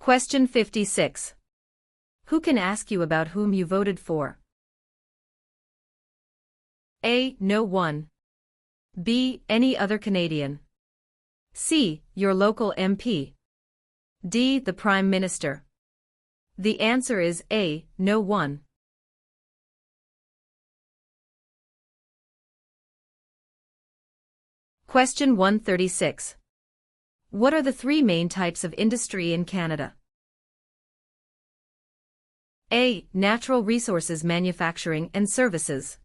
Question 56. Who can ask you about whom you voted for? A. No one. B. Any other Canadian. C. Your local MP. D. The Prime Minister. The answer is A. No one. Question 136. What are the three main types of industry in Canada? A. Natural resources manufacturing and services.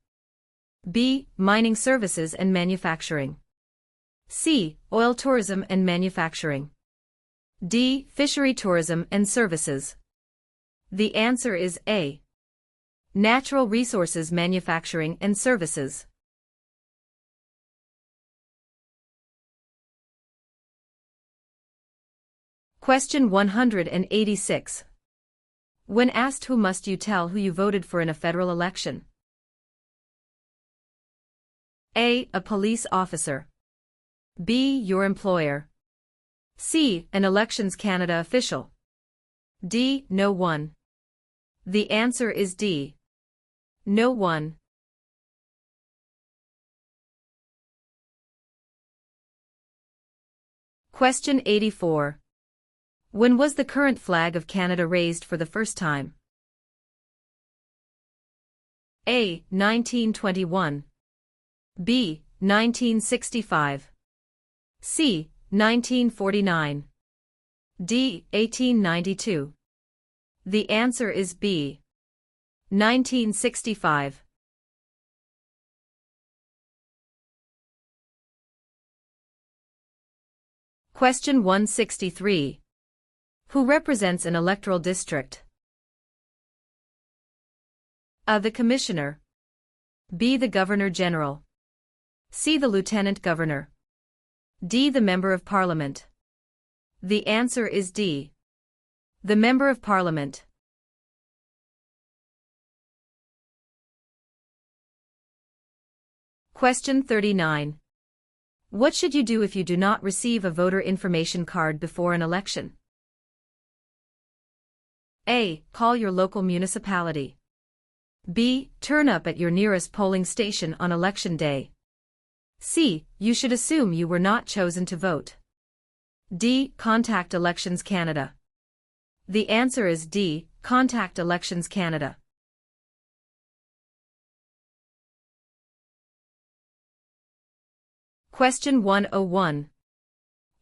B. Mining services and manufacturing. C. Oil tourism and manufacturing. D. Fishery tourism and services. The answer is A. Natural resources manufacturing and services. Question 186. When asked who must you tell who you voted for in a federal election? A. A police officer. B. Your employer. C. An Elections Canada official. D. No one. The answer is D. No one. Question 84. When was the current flag of Canada raised for the first time? A. 1921. B. 1965. C. 1949. D. 1892. The answer is B. 1965. Question 163. Who represents an electoral district? A. The Commissioner. B. The Governor-General. C. The Lieutenant Governor. D. The Member of Parliament. The answer is D. The Member of Parliament. Question 39. What should you do if you do not receive a voter information card before an election? A. Call your local municipality. B. Turn up at your nearest polling station on election day. C. You should assume you were not chosen to vote. D. Contact Elections Canada. The answer is D. Contact Elections Canada. Question 101.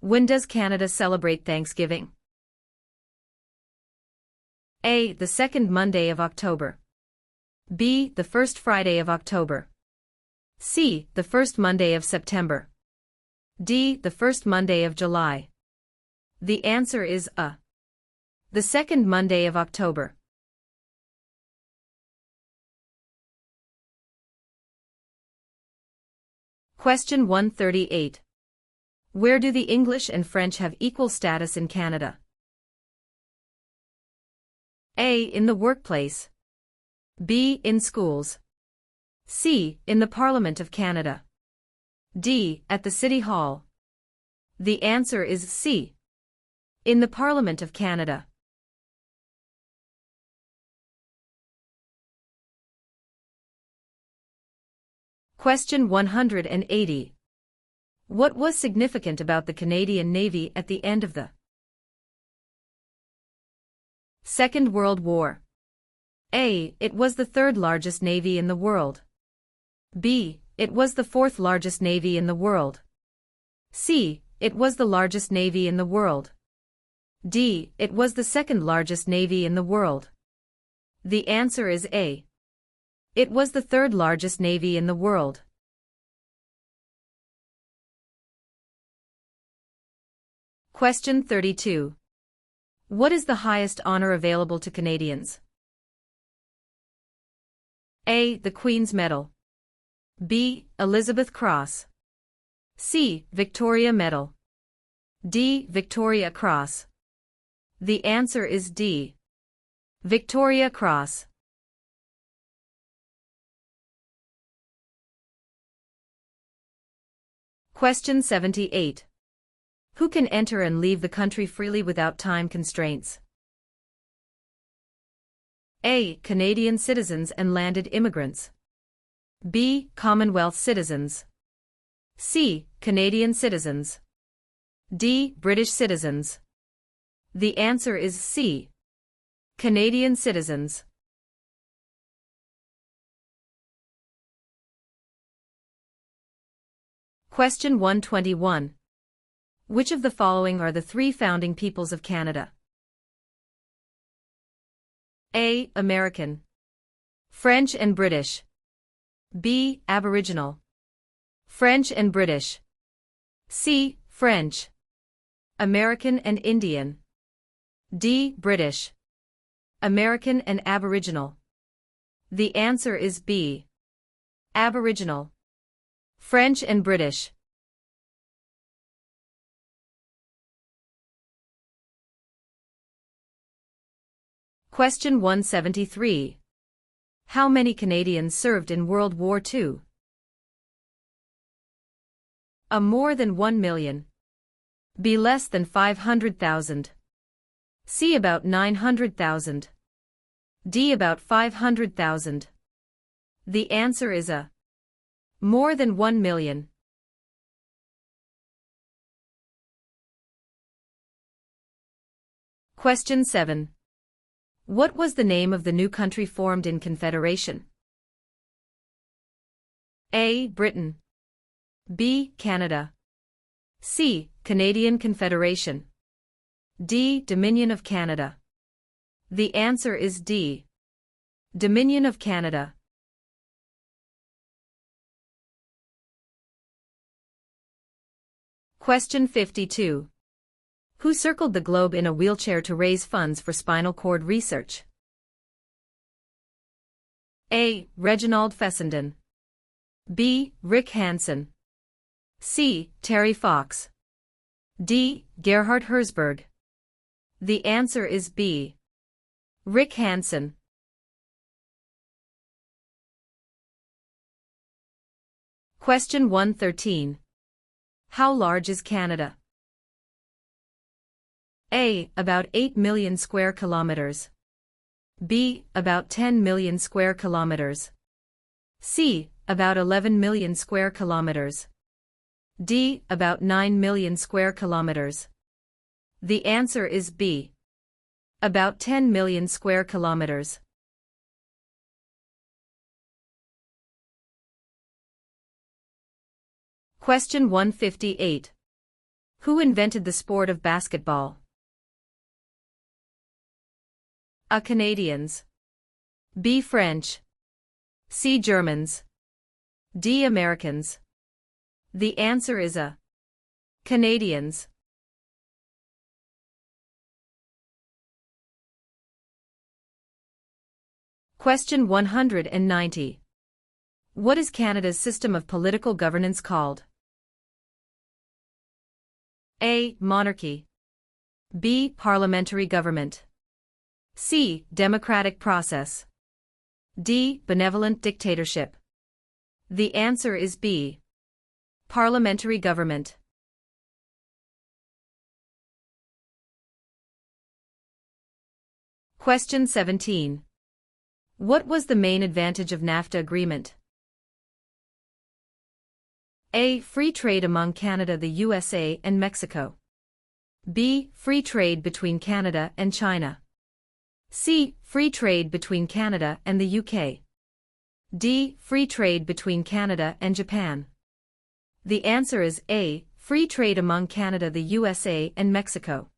When does Canada celebrate Thanksgiving? A. The second Monday of October. B. The first Friday of October. C. The first Monday of September. D. The first Monday of July. The answer is A. The second Monday of October. Question 138. Where do the English and French have equal status in Canada? A. In the workplace. B. In schools. C. In the Parliament of Canada. D. At the City Hall. The answer is C. In the Parliament of Canada. Question 180. What was significant about the Canadian Navy at the end of the Second World War? A. It was the third largest navy in the world. B. It was the fourth largest navy in the world. C. It was the largest navy in the world. D. It was the second largest navy in the world. The answer is A. It was the third largest navy in the world. Question 32. What is the highest honor available to Canadians? A. The Queen's Medal. B. Elizabeth Cross. C. Victoria Medal. D. Victoria Cross. The answer is D. Victoria Cross. Question 78. Who can enter and leave the country freely without time constraints? A. Canadian citizens and landed immigrants. B. Commonwealth citizens. C. Canadian citizens. D. British citizens. The answer is C. Canadian citizens. Question 121. Which of the following are the three founding peoples of Canada? A. American. French and British. B. Aboriginal. French and British. C. French. American and Indian. D. British. American and Aboriginal. The answer is B. Aboriginal. French and British. Question 173. How many Canadians served in World War II? A. More than 1 million. B. Less than 500,000. C. About 900,000. D. About 500,000. The answer is A. More than 1 million. Question 7. What was the name of the new country formed in Confederation? A. Britain. B. Canada. C. Canadian Confederation. D. Dominion of Canada. The answer is D. Dominion of Canada. Question 52. Who circled the globe in a wheelchair to raise funds for spinal cord research? A. Reginald Fessenden. B. Rick Hansen. C. Terry Fox. D. Gerhard Herzberg. The answer is B. Rick Hansen. Question 113. How large is Canada? A. About 8 million square kilometers. B. About 10 million square kilometers. C. About 11 million square kilometers. D. About 9 million square kilometers. The answer is B. About 10 million square kilometers. Question 158. Who invented the sport of basketball? A. Canadians. B. French. C. Germans. D. Americans. The answer is A. Canadians. Question 190. What is Canada's system of political governance called? A. Monarchy. B. Parliamentary government. C. Democratic process. D. Benevolent dictatorship. The answer is B. Parliamentary government. Question 17. What was the main advantage of NAFTA agreement? A. Free trade among Canada, the USA, and Mexico. B. Free trade between Canada and China. C. Free trade between Canada and the UK. D. Free trade between Canada and Japan. The answer is A. Free trade among Canada, the USA, and Mexico.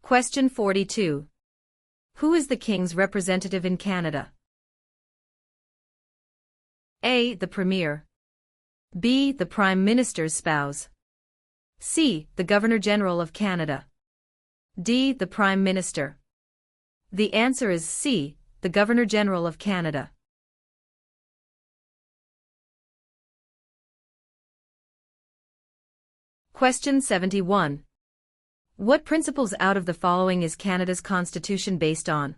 Question 42. Who is the King's representative in Canada? A. The Premier. B. The Prime Minister's spouse. C. The Governor-General of Canada. D. The Prime Minister. The answer is C. The Governor-General of Canada. Question 71. What principles out of the following is Canada's constitution based on?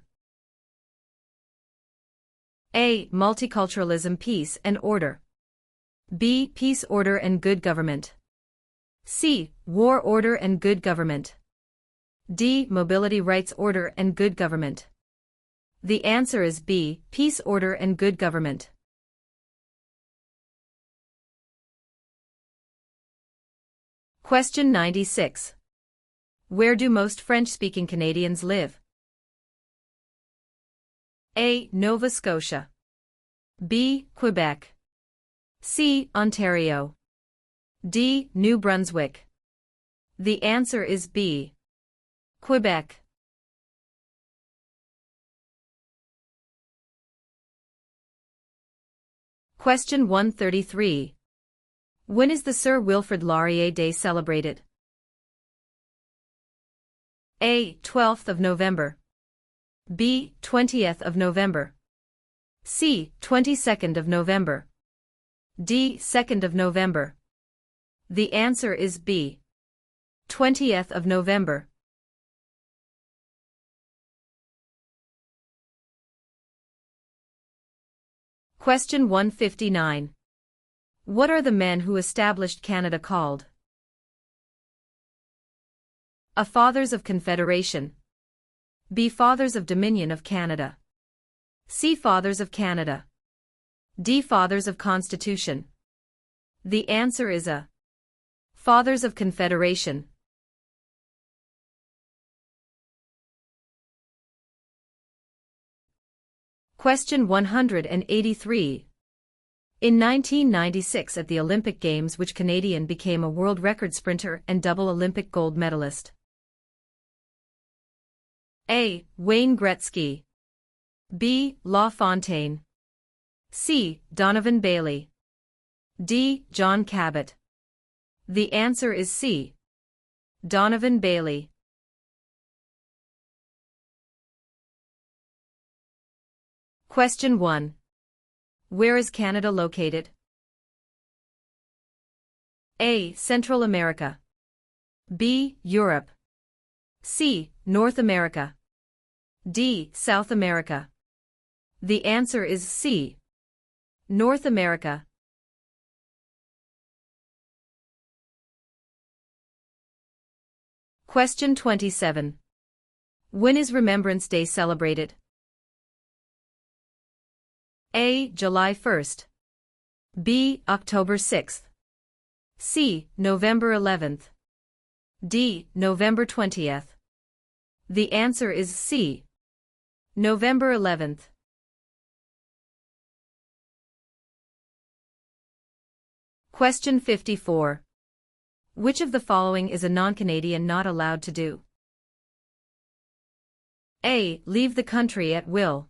A. Multiculturalism, peace and order. B. Peace, order and good government. C. War order and good government. D. Mobility rights order and good government. The answer is B. Peace order and good government. Question 96. Where do most French-speaking Canadians live? A. Nova Scotia. B. Quebec. C. Ontario. D. New Brunswick. The answer is B. Quebec. Question 133. When is the Sir Wilfrid Laurier Day celebrated? A. 12th of November. B. 20th of November. C. 22nd of November. D. 2nd of November. The answer is B. 20th of November. Question 159. What are the men who established Canada called? A. Fathers of Confederation. B. Fathers of Dominion of Canada. C. Fathers of Canada. D. Fathers of Constitution. The answer is A. Fathers of Confederation. Question 183. In 1996 at the Olympic Games, which Canadian became a world record sprinter and double Olympic gold medalist? A. Wayne Gretzky. B. LaFontaine. C. Donovan Bailey. D. John Cabot. The answer is C. Donovan Bailey. Question 1. Where is Canada located? A. Central America. B. Europe. C. North America. D. South America. The answer is C. North America. Question 27. When is Remembrance Day celebrated? A. July 1st. B. October 6th. C. November 11th. D. November 20th. The answer is C. November 11th. Question 54. Which of the following is a non-Canadian not allowed to do? A. Leave the country at will.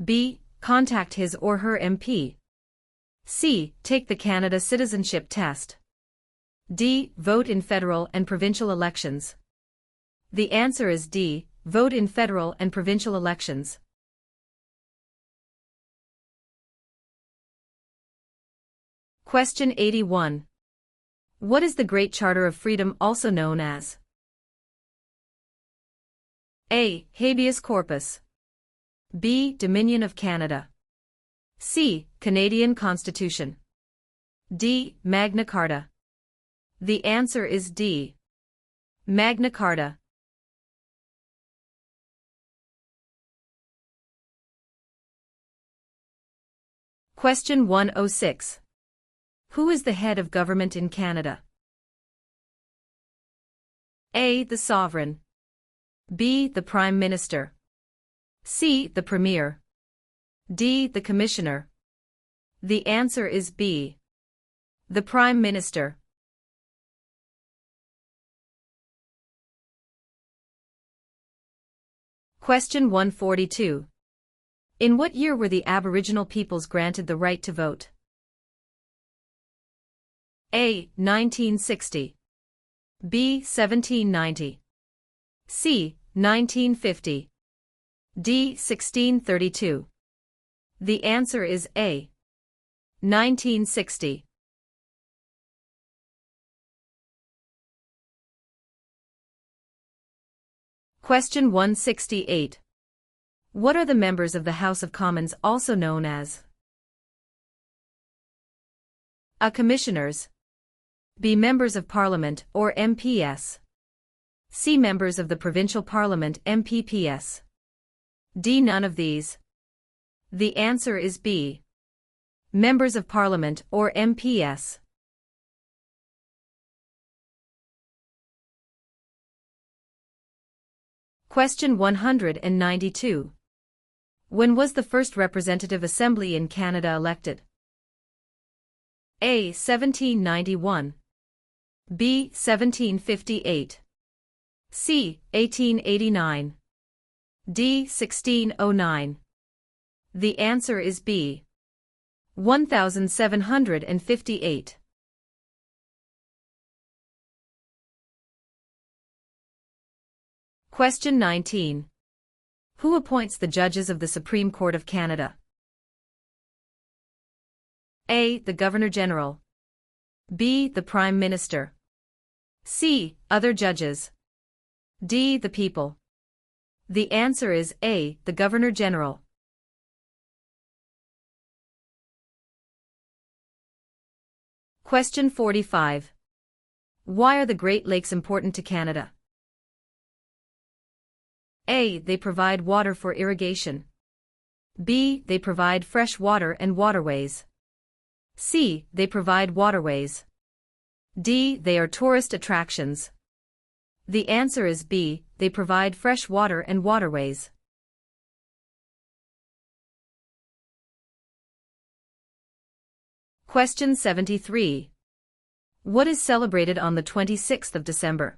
B. Contact his or her MP. C. Take the Canada Citizenship Test. D. Vote in federal and provincial elections. The answer is D. Vote in federal and provincial elections. Question 81. What is the Great Charter of Freedom also known as? A. Habeas corpus. B. Dominion of Canada. C. Canadian Constitution. D. Magna Carta. The answer is D. Magna Carta. Question 106. Who is the head of government in Canada? A. The Sovereign. B. The Prime Minister. C. The Premier. D. The Commissioner. The answer is B. The Prime Minister. Question 142. In what year were the Aboriginal peoples granted the right to vote? A. 1960. B. 1790. C. 1950. D. 1632. The answer is A. 1960. Question 168. What are the members of the House of Commons also known as? A. Commissioners. B. Members of Parliament or MPS. C. Members of the Provincial Parliament MPPS. D. None of these. The answer is B. Members of Parliament or MPS. Question 192. When was the first Representative Assembly in Canada elected? A. 1791. B. 1758. C. 1889. D. 1609. The answer is B. 1758. Question 19. Who appoints the judges of the Supreme Court of Canada? A. The Governor-General. B. The Prime Minister. C. Other judges. D. The people. The answer is A. The Governor-General. Question 45. Why are the Great Lakes important to Canada? A. They provide water for irrigation. B. They provide fresh water and waterways. C. They provide waterways. D. They are tourist attractions. The answer is B. They provide fresh water and waterways. Question 73. What is celebrated on the 26th of December?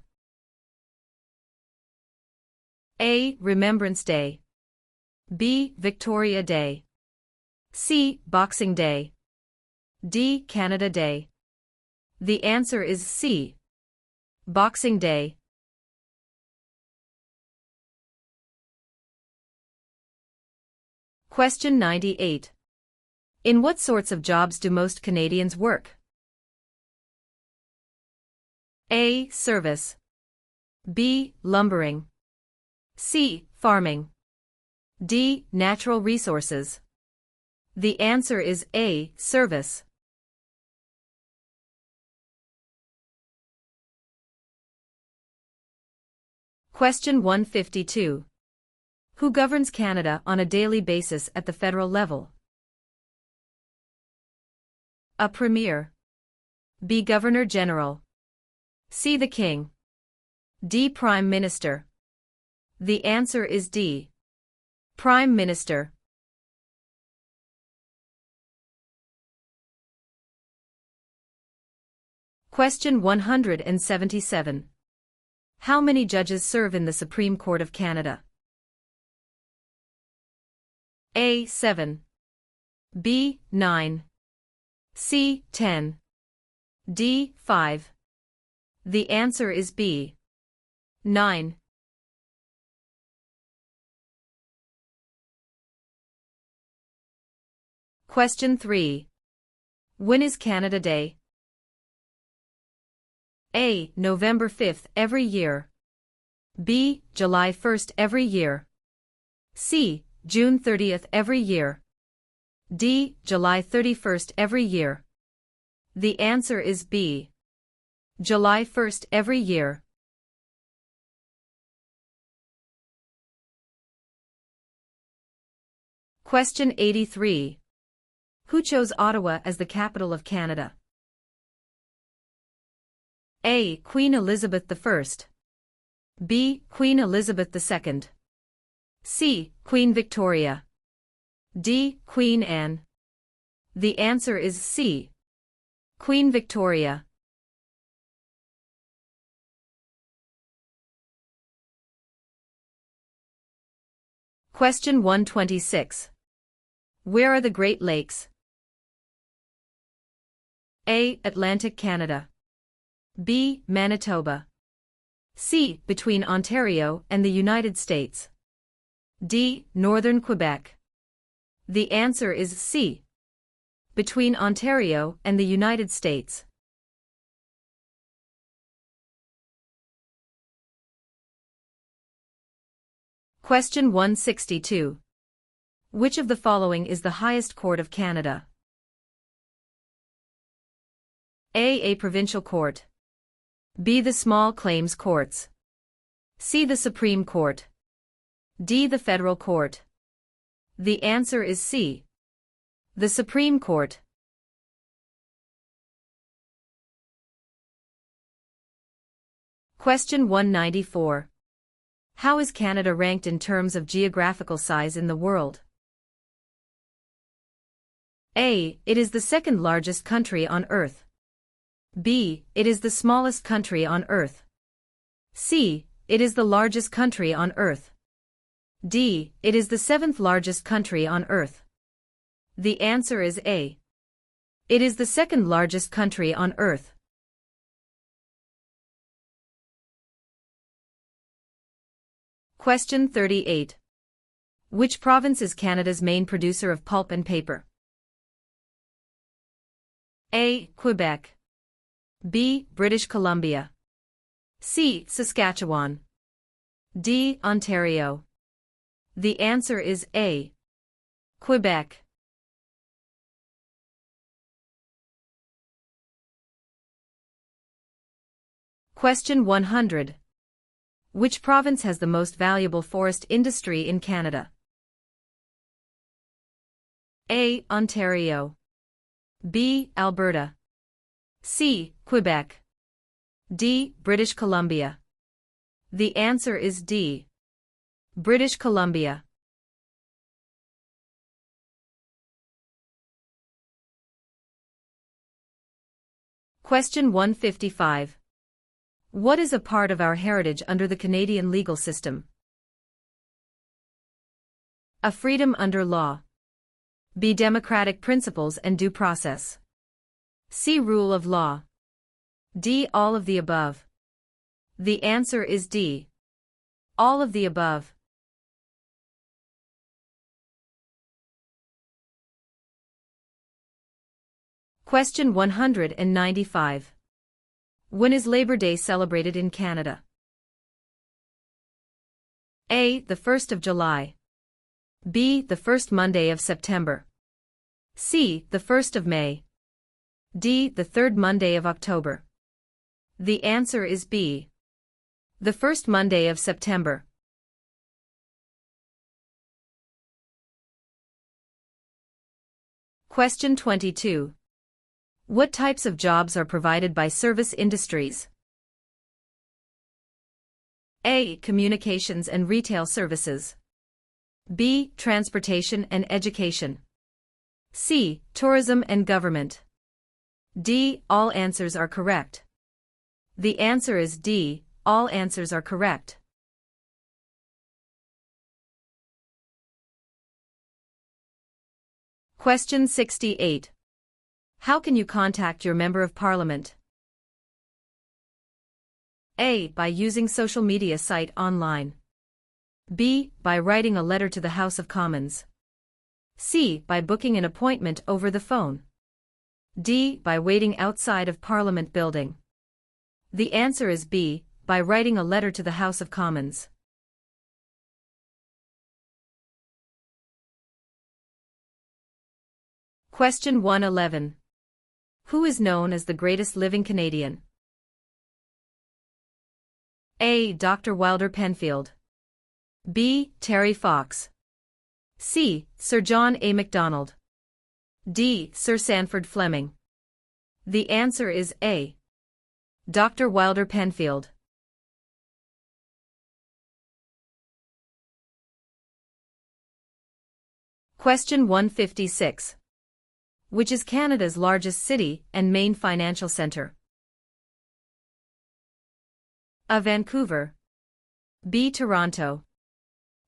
A. Remembrance Day. B. Victoria Day. C. Boxing Day. D. Canada Day. The answer is C. Boxing Day. Question 98. In what sorts of jobs do most Canadians work? A. Service. B. Lumbering. C. Farming. D. Natural resources. The answer is A. Service. Question 152. Who governs Canada on a daily basis at the federal level? A. Premier. B. Governor-General. C. The King. D. Prime Minister. The answer is D. Prime Minister. Question 177. How many judges serve in the Supreme Court of Canada? A. 7. B. 9. C. 10. D. 5. The answer is B. 9. Question 3. When is Canada Day? A. November 5th every year. B. July 1st every year. C. June 30th every year. D. July 31st every year. The answer is B. July 1st every year. Question 83. Who chose Ottawa as the capital of Canada? A. Queen Elizabeth I. B. Queen Elizabeth II. C. Queen Victoria. D. Queen Anne. The answer is C. Queen Victoria. Question 126. Where are the Great Lakes? A. Atlantic Canada. B. Manitoba. C. Between Ontario and the United States. D. Northern Quebec. The answer is C. Between Ontario and the United States. Question 162. Which of the following is the highest court of Canada? A provincial court. B the small claims courts. C the Supreme Court. D the federal court. The answer is C, the Supreme Court. Question 194. How is Canada ranked in terms of geographical size in the world? A. It is the second largest country on Earth. B. It is the smallest country on Earth. C. It is the largest country on Earth. D. It is the seventh largest country on Earth. The answer is A. It is the second largest country on Earth. Question 38. Which province is Canada's main producer of pulp and paper? A. Quebec. B. British Columbia. C. Saskatchewan. D. Ontario. The answer is A. Quebec. Question 100. Which province has the most valuable forest industry in Canada? A. Ontario. B. Alberta. C. Quebec. D. British Columbia. The answer is D. British Columbia. Question 155. What is a part of our heritage under the Canadian legal system? A. Freedom under law. B. Democratic principles and due process. C. Rule of law. D. All of the above. The answer is D. All of the above. Question 195. When is Labor Day celebrated in Canada? A. The 1st of July. B. The first Monday of September. C. The 1st of May. D. The third Monday of October. The answer is B. The first Monday of September. Question 22. What types of jobs are provided by service industries? A. Communications and retail services. B. Transportation and education. C. Tourism and government. D. All answers are correct. The answer is D. All answers are correct. Question 68. How can you contact your Member of Parliament? A. By using social media site online. B. By writing a letter to the House of Commons. C. By booking an appointment over the phone. D. By waiting outside of Parliament building. The answer is B. By writing a letter to the House of Commons. Question 111. Who is known as the greatest living Canadian? A. Dr. Wilder Penfield. B. Terry Fox. C. Sir John A. Macdonald. D. Sir Sanford Fleming. The answer is A. Dr. Wilder Penfield. Question 156. Which is Canada's largest city and main financial centre? A. Vancouver. B. Toronto.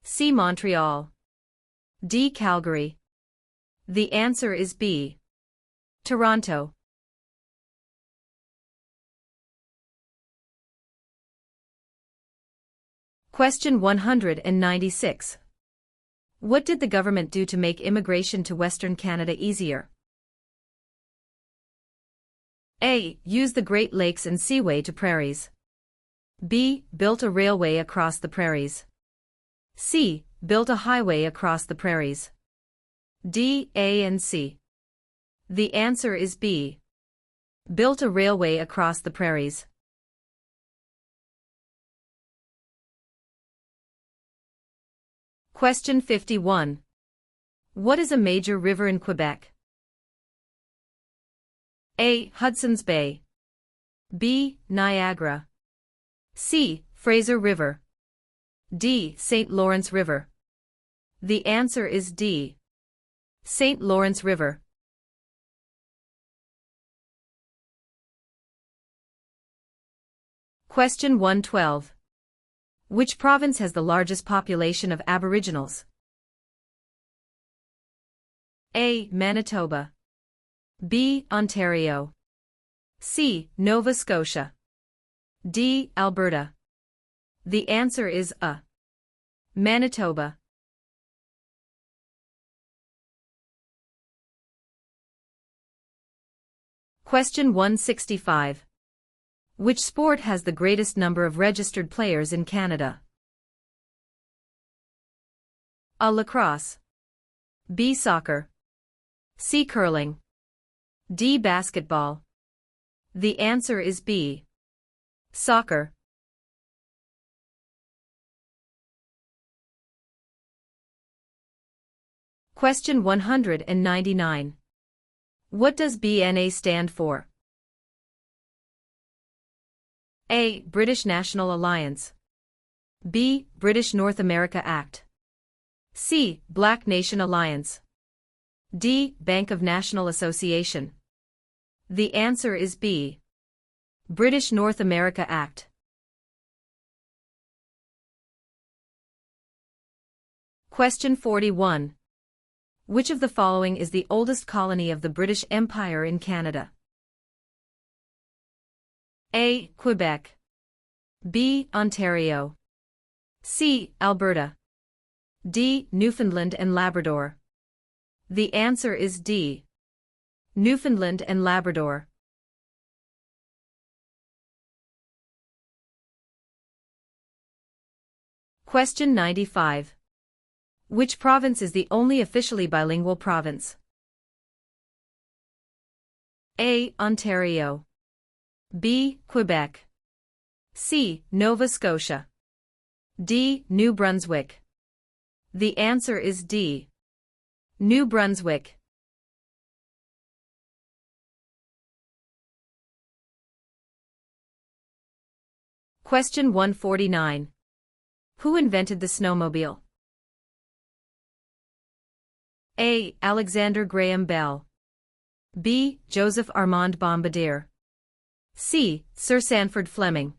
C. Montreal. D. Calgary. The answer is B. Toronto. Question 196. What did the government do to make immigration to Western Canada easier? A. Use the Great Lakes and Seaway to prairies. B. Built a railway across the prairies. C. Built a highway across the prairies. D. A and C. The answer is B. Built a railway across the prairies. Question 51. What is a major river in Quebec? A. Hudson's Bay. B. Niagara. C. Fraser River. D. St. Lawrence River. The answer is D. St. Lawrence River. Question 112. Which province has the largest population of Aboriginals? A. Manitoba. B. Ontario. C. Nova Scotia. D. Alberta. The answer is A. Manitoba. Question 165. Which sport has the greatest number of registered players in Canada? A. Lacrosse. B. Soccer. C. Curling. D. Basketball. The answer is B. Soccer. Question 199. What does BNA stand for? A. British National Alliance. B. British North America Act. C. Black Nation Alliance. D. Bank of National Association. The answer is B. British North America Act. Question 41. Which of the following is the oldest colony of the British Empire in Canada? A. Quebec. B. Ontario. C. Alberta. D. Newfoundland and Labrador. The answer is D. Newfoundland and Labrador. Question 95. Which province is the only officially bilingual province? A. Ontario. B. Quebec. C. Nova Scotia. D. New Brunswick. The answer is D. New Brunswick. Question 149. Who invented the snowmobile? A. Alexander Graham Bell. B. Joseph Armand Bombardier. C. Sir Sanford Fleming.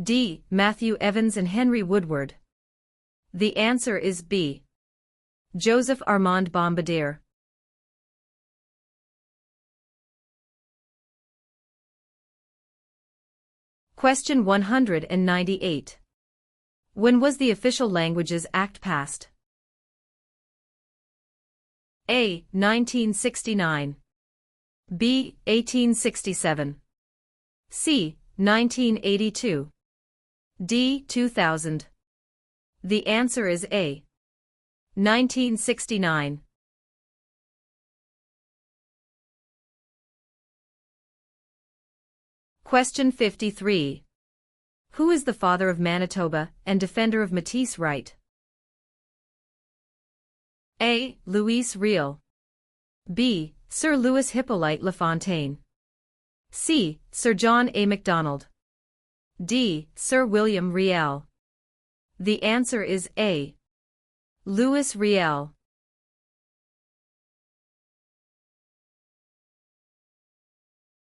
D. Matthew Evans and Henry Woodward. The answer is B. Joseph Armand Bombardier. Question 198. When was the Official Languages Act passed? A. 1969. B. 1867. C. 1982. D. 2000. The answer is A. 1969. Question 53. Who is the father of Manitoba and defender of Métis right? A. Louis Riel. B. Sir Louis Hippolyte Lafontaine. C. Sir John A. Macdonald. D. Sir William Riel. The answer is A. Louis Riel.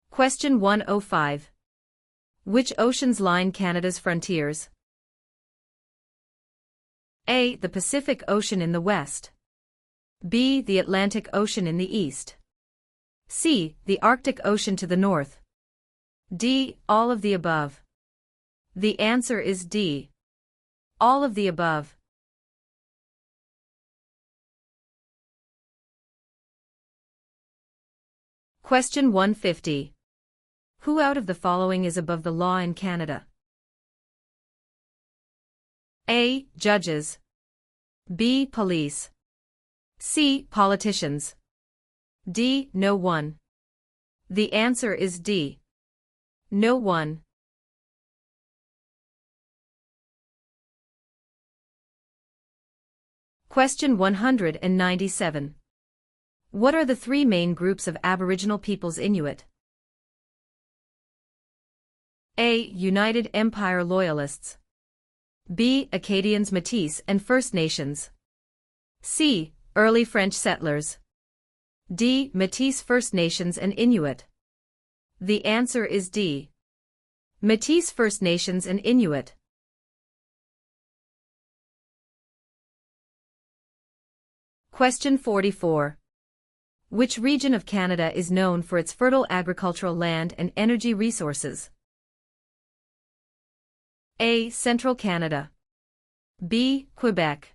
Question 105. Which oceans line Canada's frontiers? A. The Pacific Ocean in the west. B. The Atlantic Ocean in the east. C. The Arctic Ocean to the north. D. All of the above. The answer is D. All of the above. Question 150. Who out of the following is above the law in Canada? A. Judges. B. Police. C. Politicians. D. No one. The answer is D. No one. Question 197. What are the three main groups of Aboriginal peoples Inuit? A. United Empire Loyalists. B. Acadians, Métis, and First Nations. C. Early French settlers. D. Métis, First Nations, and Inuit. The answer is D. Métis, First Nations, and Inuit. Question 44. Which region of Canada is known for its fertile agricultural land and energy resources? A. Central Canada. B. Quebec.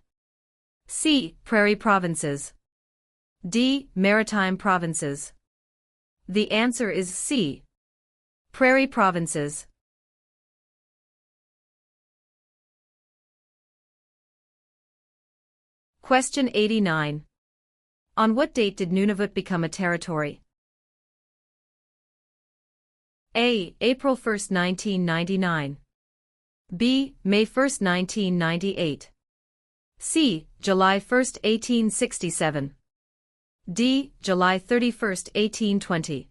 C. Prairie Provinces. D. Maritime Provinces. The answer is C. Prairie Provinces. Question 89. On what date did Nunavut become a territory? A. April 1, 1999. B. May 1, 1998. C. July 1, 1867. D. July 31, 1820.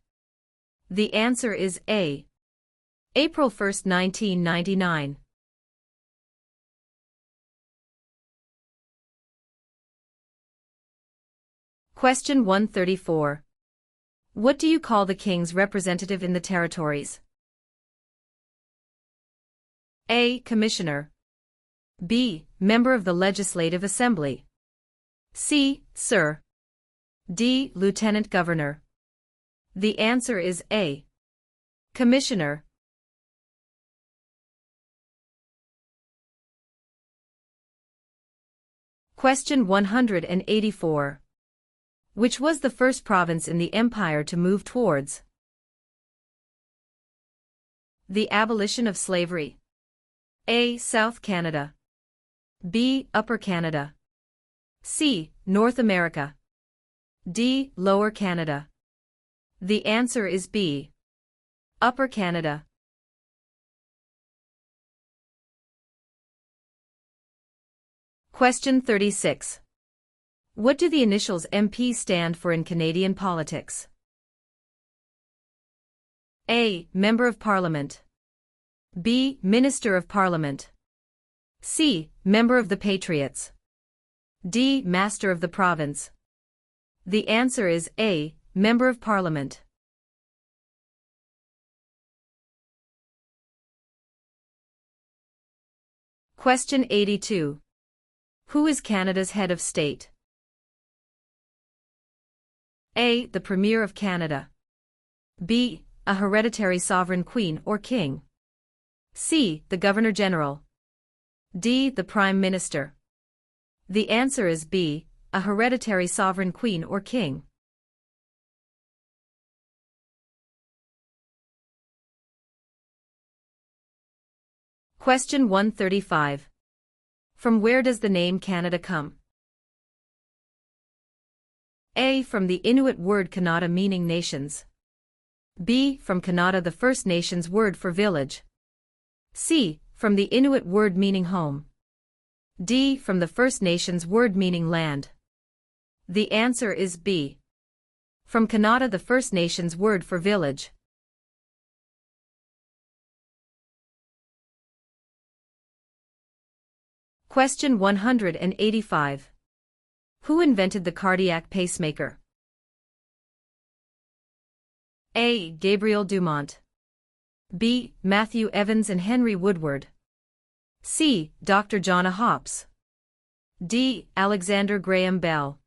The answer is A. April 1, 1999. Question 134. What do you call the king's representative in the territories? A. Commissioner. B. Member of the Legislative Assembly. C. Sir. D. Lieutenant Governor. The answer is A. Commissioner. Question 184. Which was the first province in the Empire to move towards the abolition of slavery? A. South Canada. B. Upper Canada. C. North America. D. Lower Canada. The answer is B. Upper Canada. Question 36. What do the initials MP stand for in Canadian politics? A. Member of Parliament. B. Minister of Parliament. C. Member of the Patriots. D. Master of the Province. The answer is A. Member of Parliament. Question 82. Who is Canada's head of state? A. The Premier of Canada. B. A hereditary sovereign queen or king. C. The Governor-General. D. The Prime Minister. The answer is B. A hereditary sovereign queen or king. Question 135. From where does the name Canada come? A. From the Inuit word Kanata meaning nations. B. From Kanata the First Nations word for village. C. From the Inuit word meaning home. D. From the First Nations word meaning land. The answer is B. From Kanata the First Nations word for village. Question 185. Who invented the cardiac pacemaker? A. Gabriel Dumont. B. Matthew Evans and Henry Woodward. C. Dr. John A. Hopps. D. Alexander Graham Bell.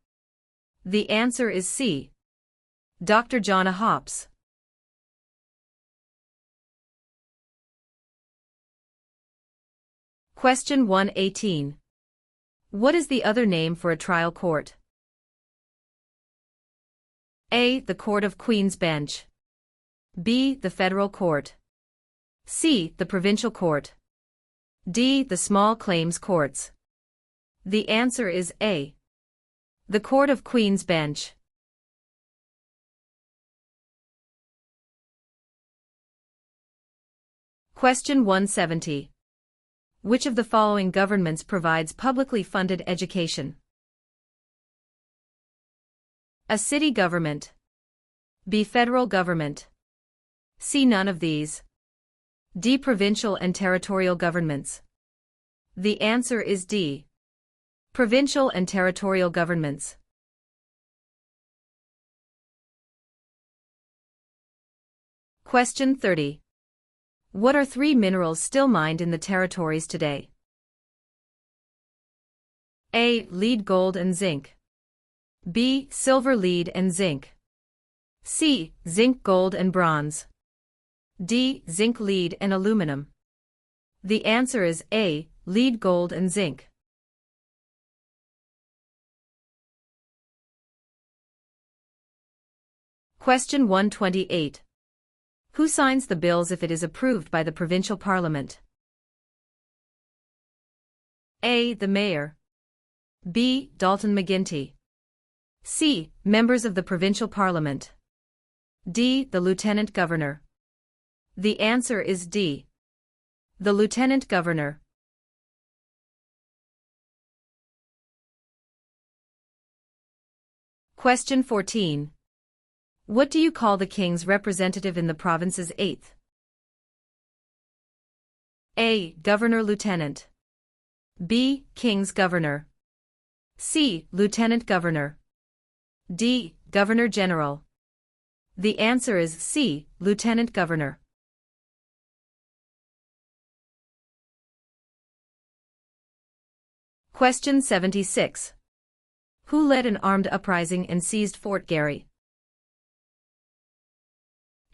The answer is C. Dr. John A. Hopps. Question 118. What is the other name for a trial court? A. The Court of Queen's Bench. B. The Federal Court. C. The Provincial Court. D. The Small Claims Courts. The answer is A. The Court of Queen's Bench. Question 170. Which of the following governments provides publicly funded education? A. City government. B. Federal government. C. None of these. D. Provincial and territorial governments. The answer is D. Provincial and territorial governments. Question 30. What are three minerals still mined in the territories today? A. Lead, gold and zinc. B. Silver, lead and zinc. C. Zinc, gold and bronze. D. Zinc, lead and aluminum. The answer is A. Lead, gold and zinc. Question 128. Who signs the bills if it is approved by the provincial parliament? A. The mayor. B. Dalton McGuinty. C. Members of the provincial parliament. D. The lieutenant governor. The answer is D. The lieutenant governor. Question 14. What do you call the king's representative in the province's eighth? A. Governor-lieutenant. B. King's governor. C. Lieutenant governor. D. Governor-general. The answer is C. Lieutenant governor. Question 76. Who led an armed uprising and seized Fort Garry?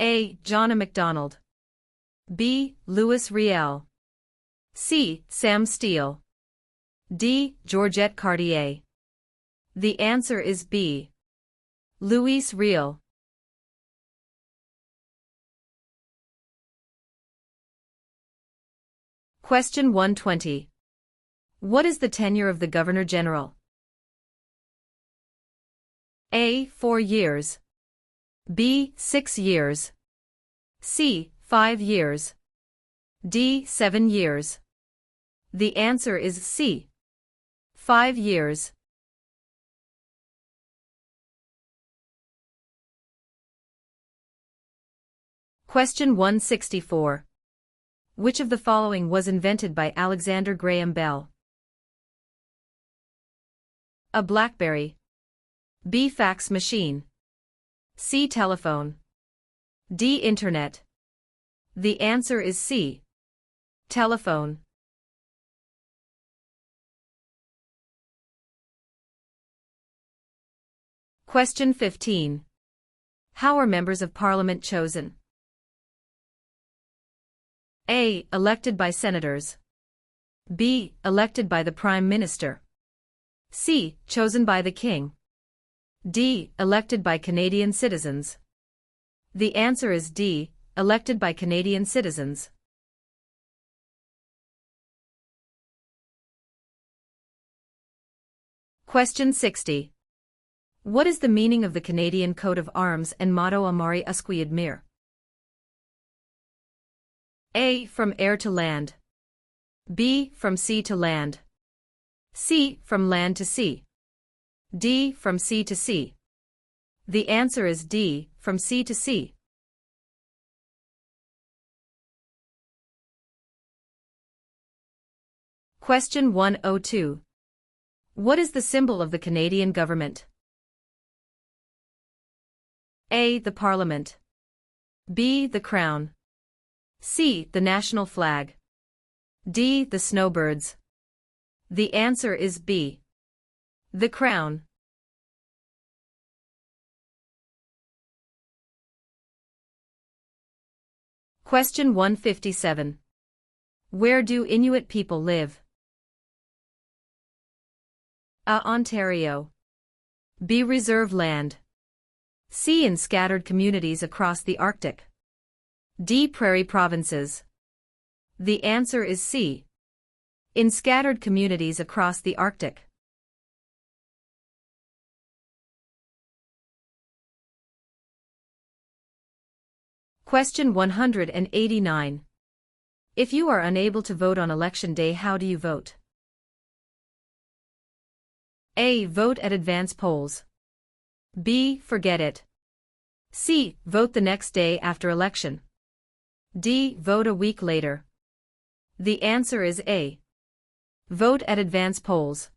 A. John A. Macdonald. B. Louis Riel. C. Sam Steele. D. Georgette Cartier. The answer is B. Louis Riel. Question 120. What is the tenure of the Governor-General? A. 4 years. B. 6 years. C. 5 years. D. 7 years. The answer is C. 5 years. Question 164. Which of the following was invented by Alexander Graham Bell? A. BlackBerry. B. Fax machine. C. Telephone. D. Internet. The answer is C. Telephone. Question 15. How are members of Parliament chosen? A. Elected by senators. B. Elected by the Prime Minister. C. Chosen by the King. D. Elected by Canadian citizens. The answer is D. Elected by Canadian citizens. Question 60. What is the meaning of the Canadian coat of arms and motto Amari Usqui Admire? A. From air to land. B. From sea to land. C. From land to sea. D. From sea to sea. The answer is D. From sea to sea. Question 102. What is the symbol of the Canadian government? A. The Parliament. B. The Crown. C. The national flag. D. The snowbirds. The answer is B. The Crown. Question 157. Where do Inuit people live? A. Ontario. B. Reserve land. C. In scattered communities across the Arctic. D. Prairie provinces. The answer is C. In scattered communities across the Arctic. Question 189. If you are unable to vote on election day, how do you vote? A. Vote at advance polls. B. Forget it. C. Vote the next day after election. D. Vote a week later. The answer is A. Vote at advance polls.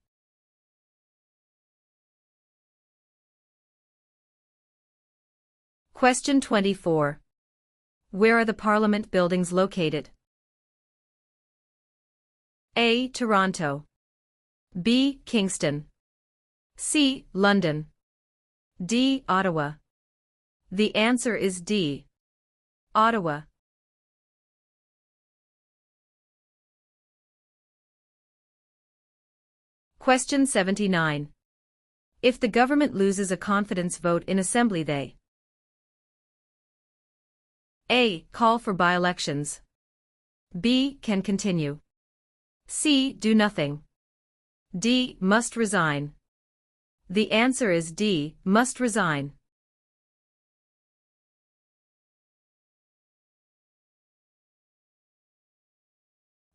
Question 24. Where are the Parliament buildings located? A. Toronto. B. Kingston. C. London. D. Ottawa. The answer is D. Ottawa. Question 79. If the government loses a confidence vote in Assembly, they A. Call for by-elections. B. Can continue. C. Do nothing. D. Must resign. The answer is D. Must resign.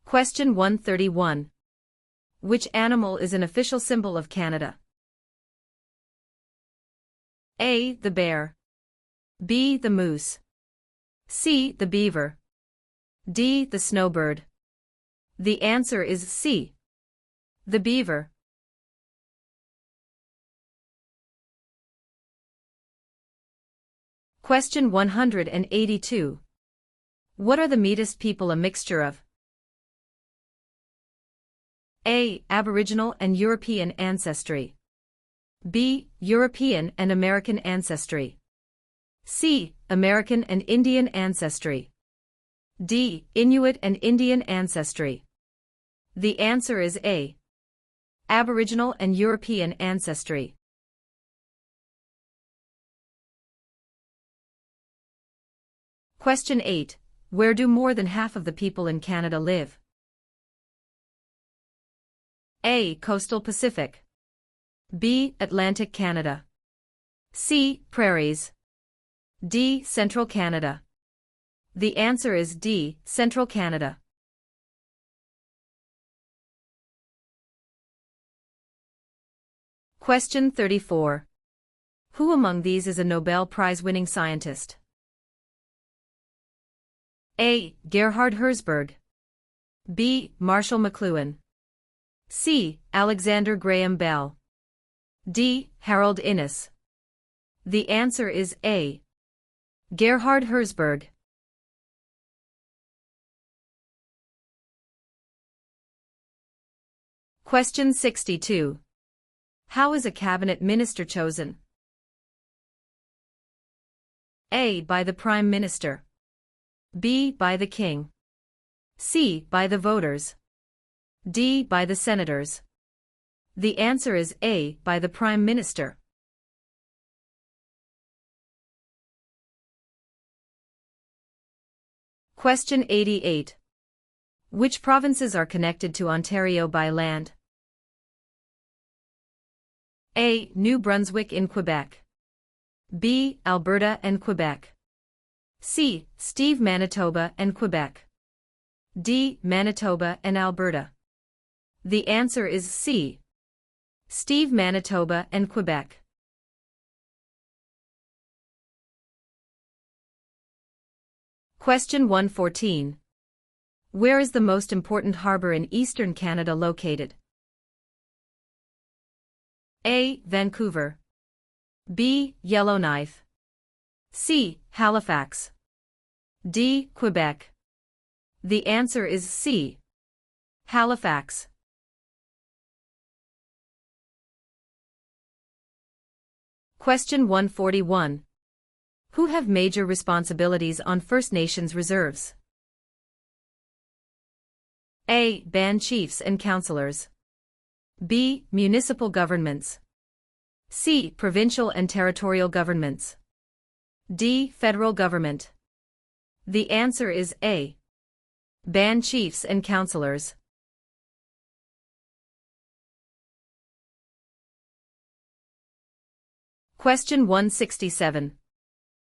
Question 131. Which animal is an official symbol of Canada? A. The bear. B. The moose. C. The beaver. D. The snowbird. The answer is C. The beaver. Question 182. What are the Metis people a mixture of? A. Aboriginal and European ancestry. B. European and American ancestry. C. American and Indian ancestry. D. Inuit and Indian ancestry. The answer is A. Aboriginal and European ancestry. Question 8. Where do more than half of the people in Canada live? A. Coastal Pacific. B. Atlantic Canada. C. Prairies. D. Central Canada. The answer is D. Central Canada. Question 34. Who among these is a Nobel Prize-winning scientist? A. Gerhard Herzberg. B. Marshall McLuhan. C. Alexander Graham Bell. D. Harold Innis. The answer is A. Gerhard Herzberg. Question 62. How is a cabinet minister chosen? A. By the Prime Minister. B. By the King. C. By the voters. D. By the senators. The answer is A. By the Prime Minister. Question 88. Which provinces are connected to Ontario by land? A. New Brunswick in Quebec. B. Alberta and Quebec. C. Steve, Manitoba and Quebec. D. Manitoba and Alberta. The answer is C. Steve, Manitoba and Quebec. Question 114. Where is the most important harbor in eastern Canada located? A. Vancouver. B. Yellowknife. C. Halifax. D. Quebec. The answer is C. Halifax. Question 141. Who have major responsibilities on First Nations reserves? A. Band chiefs and councillors. B. Municipal governments. C. Provincial and territorial governments. D. Federal government. The answer is A. Band chiefs and councillors. Question 167.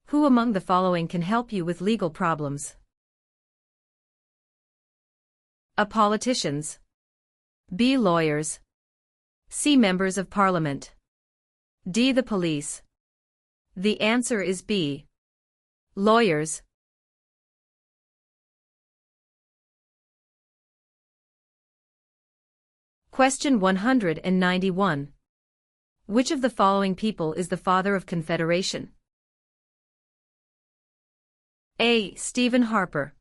Who among the following can help you with legal problems? A. Politicians. B. Lawyers. C. Members of Parliament. D. The police. The answer is B. Lawyers. Question 191. Which of the following people is the father of Confederation? A. Stephen Harper.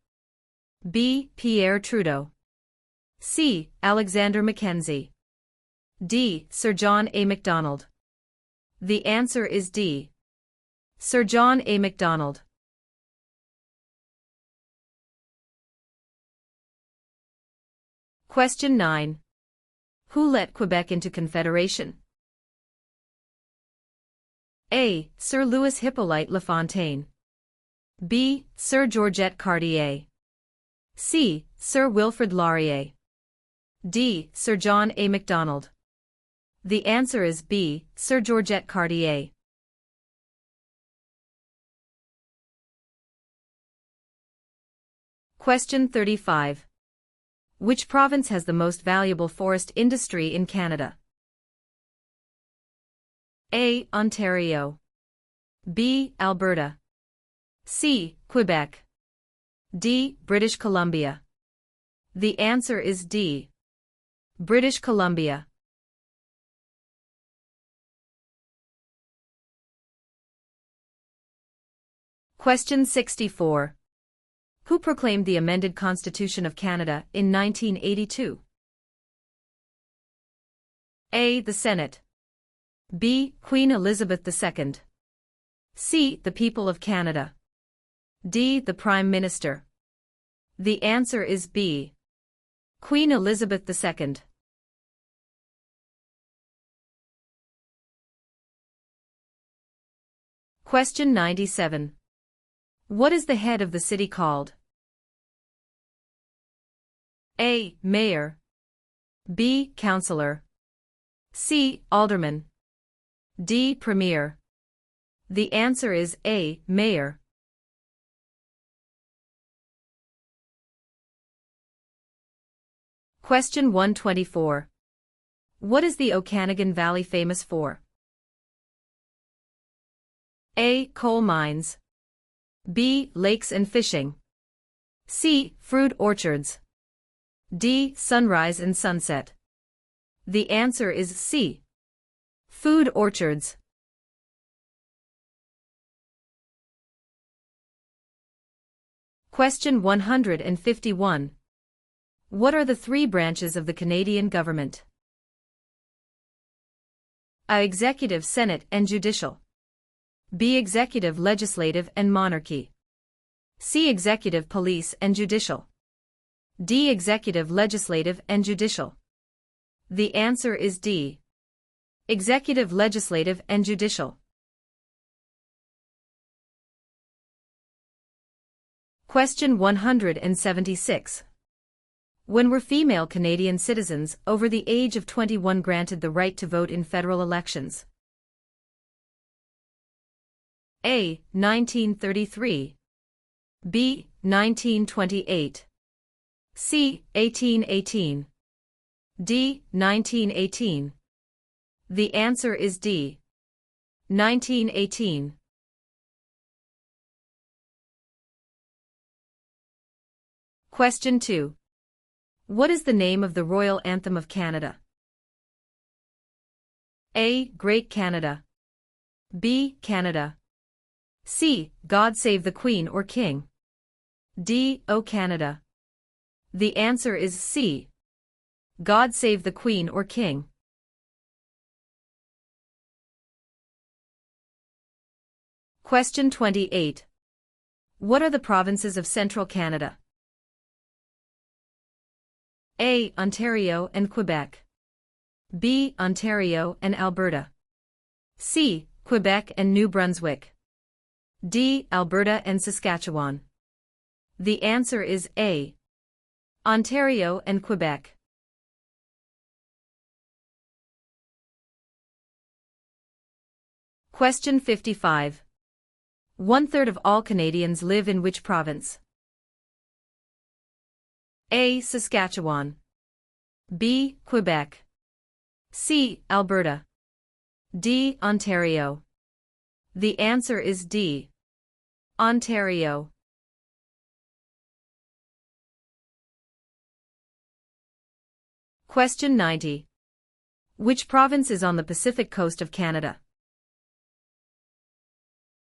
B. Pierre Trudeau. C. Alexander Mackenzie. D. Sir John A. Macdonald. The answer is D. Sir John A. Macdonald. Question 9. Who let Quebec into Confederation? A. Sir Louis Hippolyte Lafontaine. B. Sir Georgette Cartier. C. Sir Wilfrid Laurier. D. Sir John A. Macdonald. The answer is B. Sir Georgette Cartier. Question 35. Which province has the most valuable forest industry in Canada? A. Ontario. B. Alberta. C. Quebec. D. British Columbia. The answer is D. British Columbia. Question 64. Who proclaimed the amended Constitution of Canada in 1982? A. The Senate. B. Queen Elizabeth II. C. The people of Canada. D. The Prime Minister. The answer is B. Queen Elizabeth II. Question 97. What is the head of the city called? A. Mayor. B. Councillor. C. Alderman. D. Premier. The answer is A. Mayor. Question 124. What is the Okanagan Valley famous for? A. Coal mines. B. Lakes and fishing. C. Fruit orchards. D. Sunrise and sunset. The answer is C. Food orchards. Question 151. What are the three branches of the Canadian government? A. Executive, Senate, and Judicial. B. Executive, Legislative, and Monarchy. C. Executive, Police, and Judicial. D. Executive, Legislative, and Judicial. The answer is D. Executive, Legislative, and Judicial. Question 176. When were female Canadian citizens over the age of 21 granted the right to vote in federal elections? A. 1933. B. 1928. C. 1818. D. 1918. The answer is D. 1918. Question 2. What is the name of the Royal Anthem of Canada? A. Great Canada. B. Canada. C. God Save the Queen or King. D. O Canada. The answer is C. God Save the Queen or King. Question 28. What are the provinces of Central Canada? A. Ontario and Quebec. B. Ontario and Alberta. C. Quebec and New Brunswick. D. Alberta and Saskatchewan. The answer is A. Ontario and Quebec. Question 55. 1/3 of all Canadians live in which province? A. Saskatchewan. B. Quebec. C. Alberta. D. Ontario. The answer is D. Ontario. Question 90. Which province is on the Pacific coast of Canada?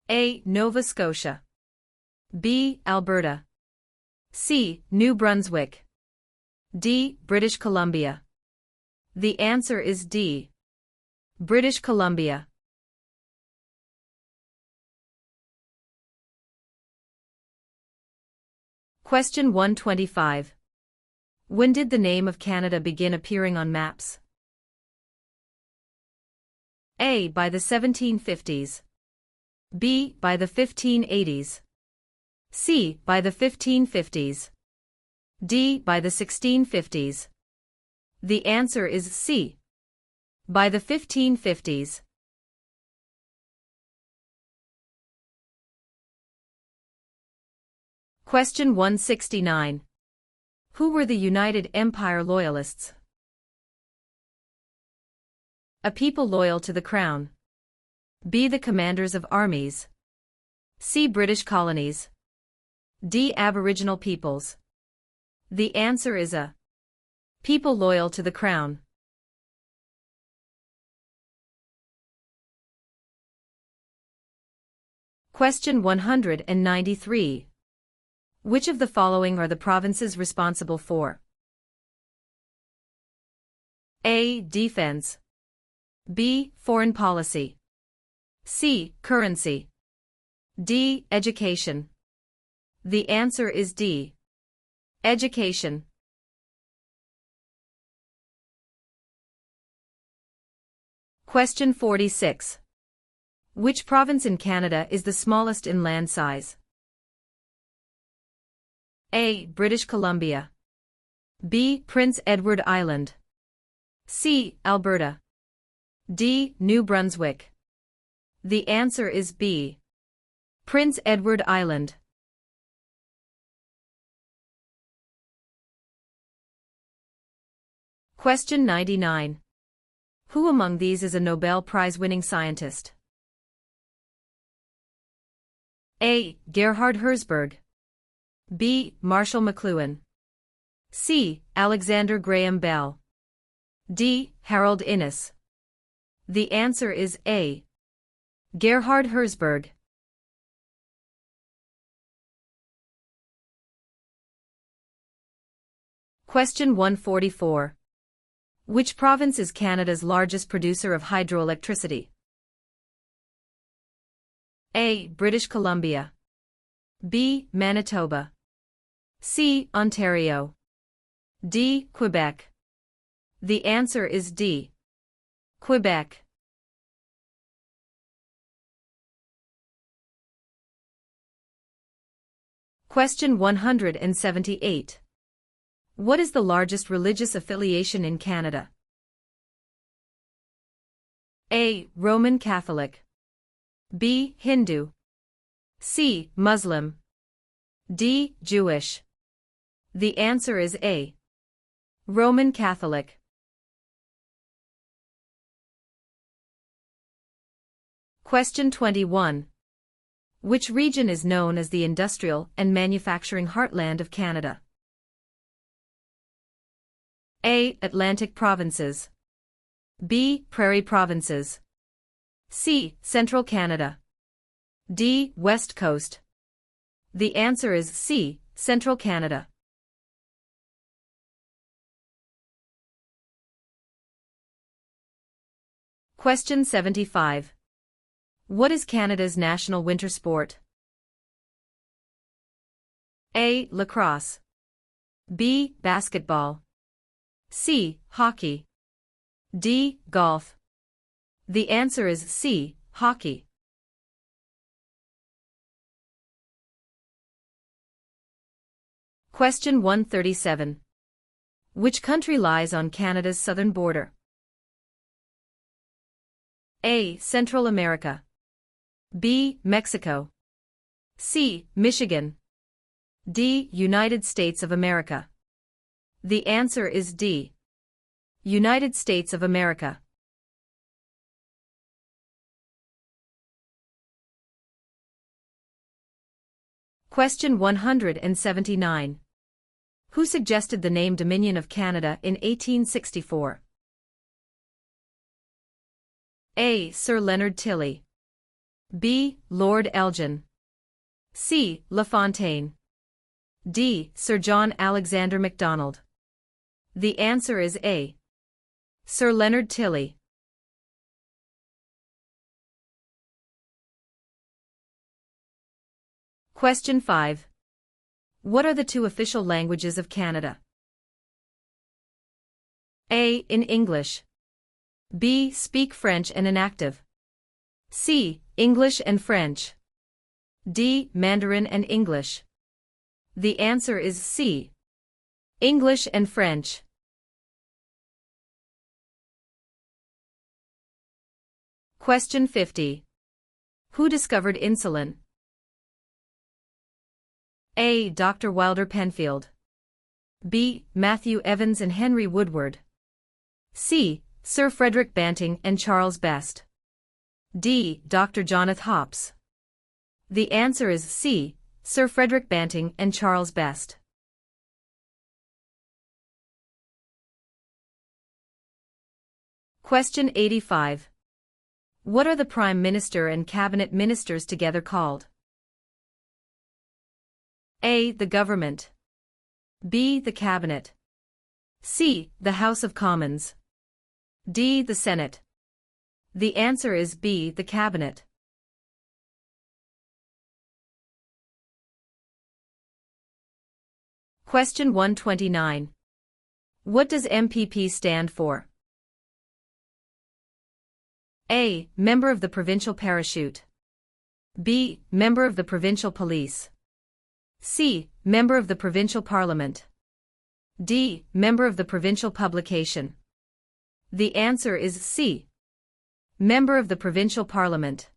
A. Nova Scotia. B. Alberta. C. New Brunswick. D. British Columbia. The answer is D. British Columbia. Question 125. When did the name of Canada begin appearing on maps? A. By the 1750s. B. By the 1580s. C. By the 1550s. D. By the 1650s. The answer is C. By the 1550s. Question 169. Who were the United Empire Loyalists? A people loyal to the Crown. B. The commanders of armies. C. British colonies. D. Aboriginal peoples. The answer is A. People loyal to the Crown. Question 193. Which of the following are the provinces responsible for A. Defense. B. Foreign policy. C. Currency. D. Education. The answer is D. Education. Question 46. Which province in Canada is the smallest in land size? A. British Columbia. B. Prince Edward Island. C. Alberta. D. New Brunswick. The answer is B. Prince Edward Island. Question 99. Who among these is a Nobel Prize-winning scientist? A. Gerhard Herzberg. B. Marshall McLuhan. C. Alexander Graham Bell. D. Harold Innis. The answer is A. Gerhard Herzberg. Question 144. Which province is Canada's largest producer of hydroelectricity? A. British Columbia. B. Manitoba. C. Ontario. D. Quebec. The answer is D. Quebec. Question 178. What is the largest religious affiliation in Canada? A. Roman Catholic. B. Hindu. C. Muslim. D. Jewish. The answer is A. Roman Catholic. Question 21. Which region is known as the industrial and manufacturing heartland of Canada? A. Atlantic provinces. B. Prairie provinces. C. Central Canada. D. West Coast. The answer is C. Central Canada. Question 75. What is Canada's national winter sport? A. Lacrosse. B. Basketball. C. Hockey. D. Golf. The answer is C. Hockey. Question 137. Which country lies on Canada's southern border? A. Central America. B. Mexico. C. Michigan. D. United States of America. The answer is D. United States of America. Question 179. Who suggested the name Dominion of Canada in 1864? A. Sir Leonard Tilley. B. Lord Elgin. C. LaFontaine. D. Sir John Alexander Macdonald. The answer is A. Sir Leonard Tilley. Question 5. What are the two official languages of Canada? A. In English. B. Speak French and inactive. C. English and French. D. Mandarin and English. The answer is C. English and French. Question 50. Who discovered insulin? A. Dr. Wilder Penfield. B. Matthew Evans and Henry Woodward. C. Sir Frederick Banting and Charles Best. D. Dr. Jonathan Hops. The answer is C. Sir Frederick Banting and Charles Best. Question 85. What are the Prime Minister and Cabinet Ministers together called? A. The Government. B. The Cabinet. C. The House of Commons. D. The Senate. The answer is B. The Cabinet. Question 129. What does MPP stand for? A. Member of the Provincial Parachute. B. Member of the Provincial Police. C. Member of the Provincial Parliament. D. Member of the Provincial Publication. The answer is C. Member of the Provincial Parliament.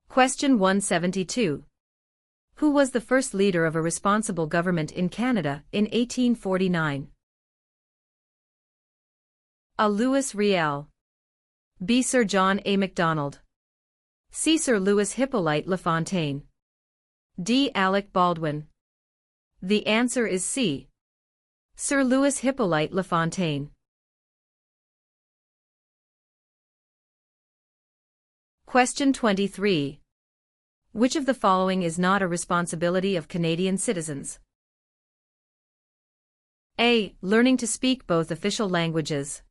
Question 172. Who was the first leader of a responsible government in Canada in 1849? A. Louis Riel. B. Sir John A. Macdonald. C. Sir Louis Hippolyte LaFontaine. D. Alec Baldwin. The answer is C. Sir Louis Hippolyte LaFontaine. Question 23. Which of the following is not a responsibility of Canadian citizens? A. Learning to speak both official languages.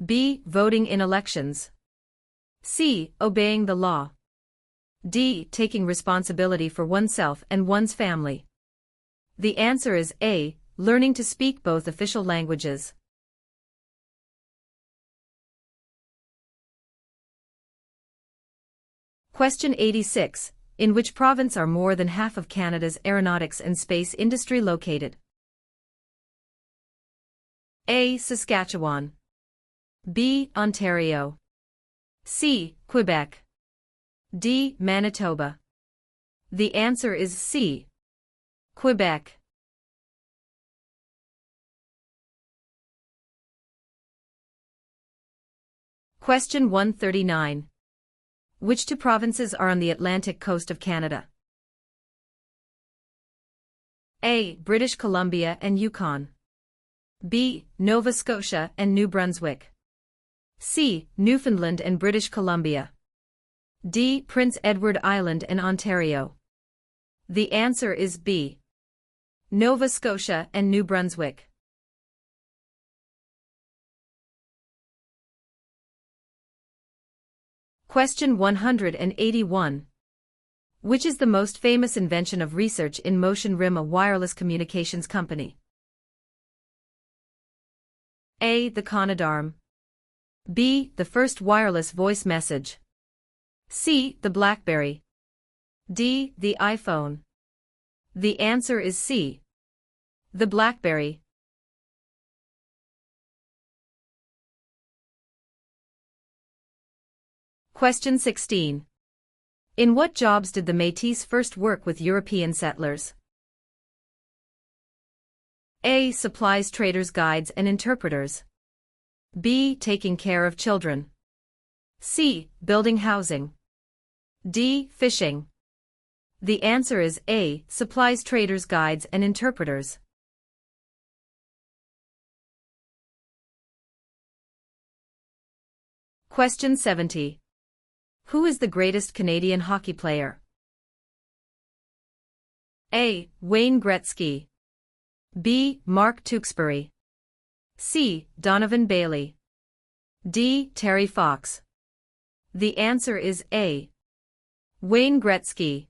B. Voting in elections. C. Obeying the law. D. Taking responsibility for oneself and one's family. The answer is A. Learning to speak both official languages. Question 86. In which province are more than half of Canada's aeronautics and space industry located? A. Saskatchewan. B. Ontario. C. Quebec. D. Manitoba. The answer is C. Quebec. Question 139. Which two provinces are on the Atlantic coast of Canada? A. British Columbia and Yukon. B. Nova Scotia and New Brunswick. C. Newfoundland and British Columbia. D. Prince Edward Island and Ontario. The answer is B. Nova Scotia and New Brunswick. Question 181. Which is the most famous invention of research in motion? RIM, a wireless communications company. A. The Conadarm. B. The first wireless voice message. C. The BlackBerry. D. The iPhone. The answer is C. The BlackBerry. Question 16. In what jobs did the Métis first work with European settlers? A. Supplies, traders, guides, and interpreters. B. Taking care of children. C. Building housing. D. Fishing. The answer is A. Supplies, traders, guides, and interpreters. Question 70. Who is the greatest Canadian hockey player? A. Wayne Gretzky. B. Mark Tewksbury. C. Donovan Bailey. D. Terry Fox. The answer is A. Wayne Gretzky.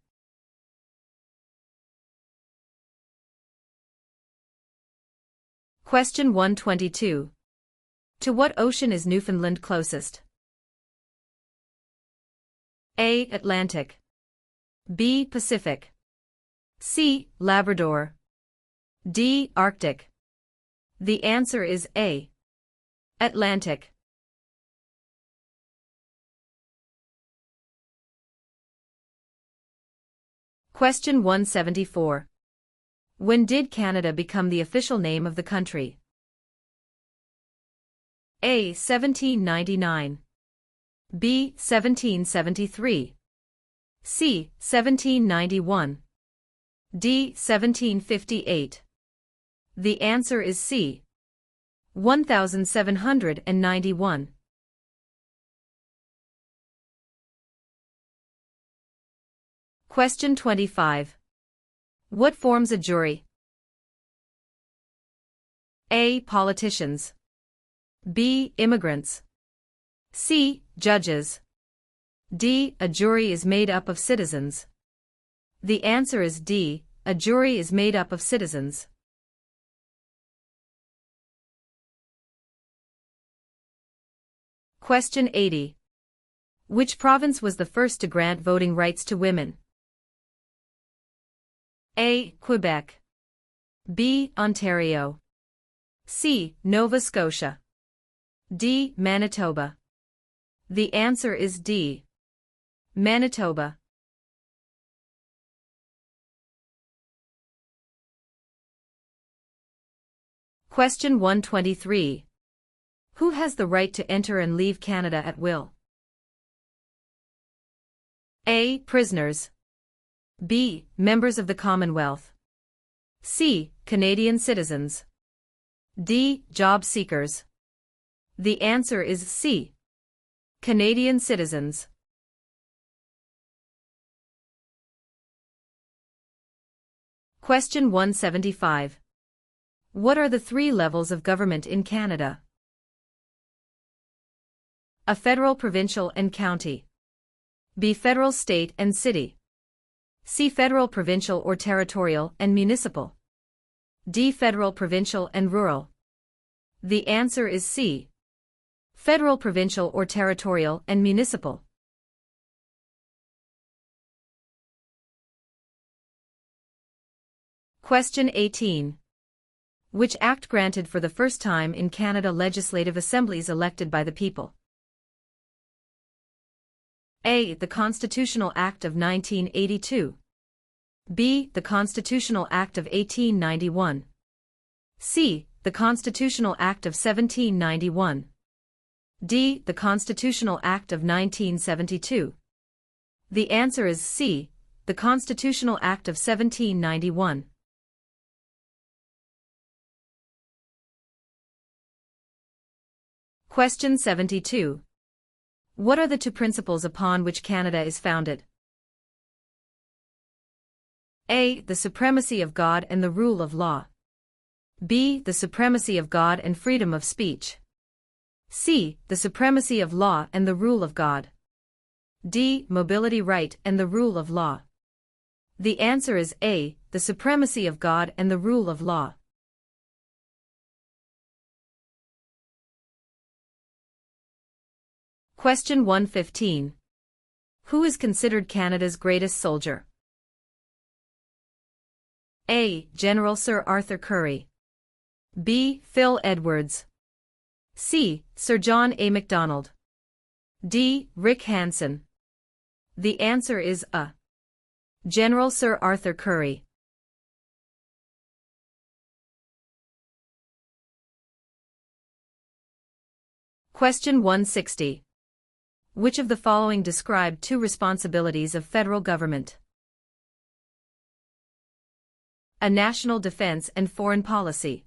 Question 122. To what ocean is Newfoundland closest? A. Atlantic. B. Pacific. C. Labrador. D. Arctic. The answer is A. Atlantic. Question 174. When did Canada become the official name of the country? A. 1799. B. 1773. C. 1791. D. 1758. The answer is C. 1791. Question 25. What forms a jury? A. Politicians. B. Immigrants. C. Judges. D. A jury is made up of citizens. The answer is D. A jury is made up of citizens. Question 80. Which province was the first to grant voting rights to women? A. Quebec. B. Ontario. C. Nova Scotia. D. Manitoba. The answer is D. Manitoba. Question 123. Who has the right to enter and leave Canada at will? A. Prisoners. B. Members of the Commonwealth. C. Canadian citizens. D. Job seekers. The answer is C. Canadian citizens. Question 175. What are the three levels of government in Canada? A. Federal, provincial, and county. B. Federal, state, and city. C. Federal, provincial, or territorial, and municipal. D. Federal, provincial, and rural. The answer is C. Federal, provincial, or territorial, and municipal. Question 18. Which act granted for the first time in Canada legislative assemblies elected by the people? A. The Constitutional Act of 1982. B. The Constitutional Act of 1891. C. The Constitutional Act of 1791. D. The Constitutional Act of 1972. The answer is C. The Constitutional Act of 1791. Question 72. What are the two principles upon which Canada is founded? A. The supremacy of God and the rule of law. B. The supremacy of God and freedom of speech. C. The supremacy of law and the rule of God. D. Mobility right and the rule of law. The answer is A. The supremacy of God and the rule of law. Question 115. Who is considered Canada's greatest soldier? A. General Sir Arthur Currie. B. Phil Edwards. C. Sir John A. Macdonald. D. Rick Hansen. The answer is A. General Sir Arthur Currie. Question 160. Which of the following describe two responsibilities of federal government? A. National defense and foreign policy.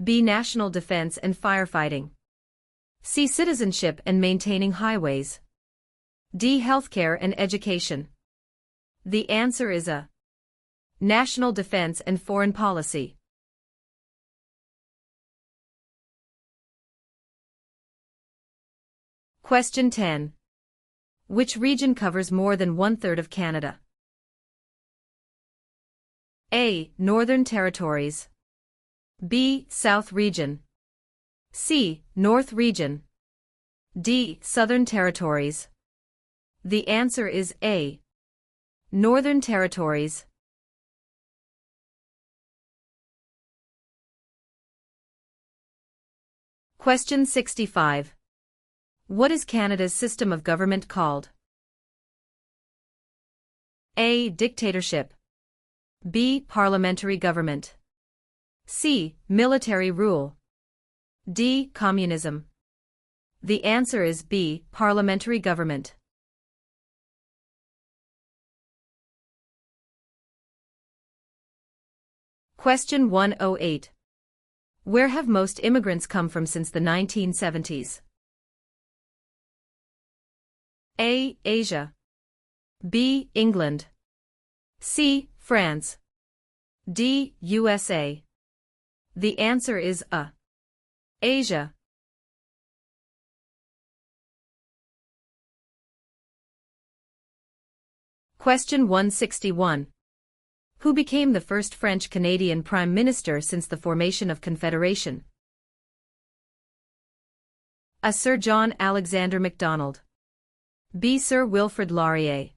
B. National defense and firefighting. C. Citizenship and maintaining highways. D. Healthcare and education. The answer is A. National defense and foreign policy. Question 10. Which region covers more than one-third of Canada? A. Northern Territories. B. South Region. C. North Region. D. Southern Territories. The answer is A. Northern Territories. Question 65. What is Canada's system of government called? A. Dictatorship. B. Parliamentary government. C. Military rule. D. Communism. The answer is B. Parliamentary government. Question 108. Where have most immigrants come from since the 1970s? A. Asia. B. England. C. France. D. USA. The answer is A. Asia. Question 161. Who became the first French-Canadian Prime Minister since the formation of Confederation? A. Sir John Alexander Macdonald. B. Sir Wilfrid Laurier.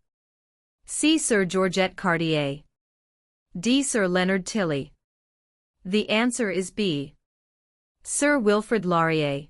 C. Sir Georgette Cartier. D. Sir Leonard Tilley. The answer is B. Sir Wilfrid Laurier.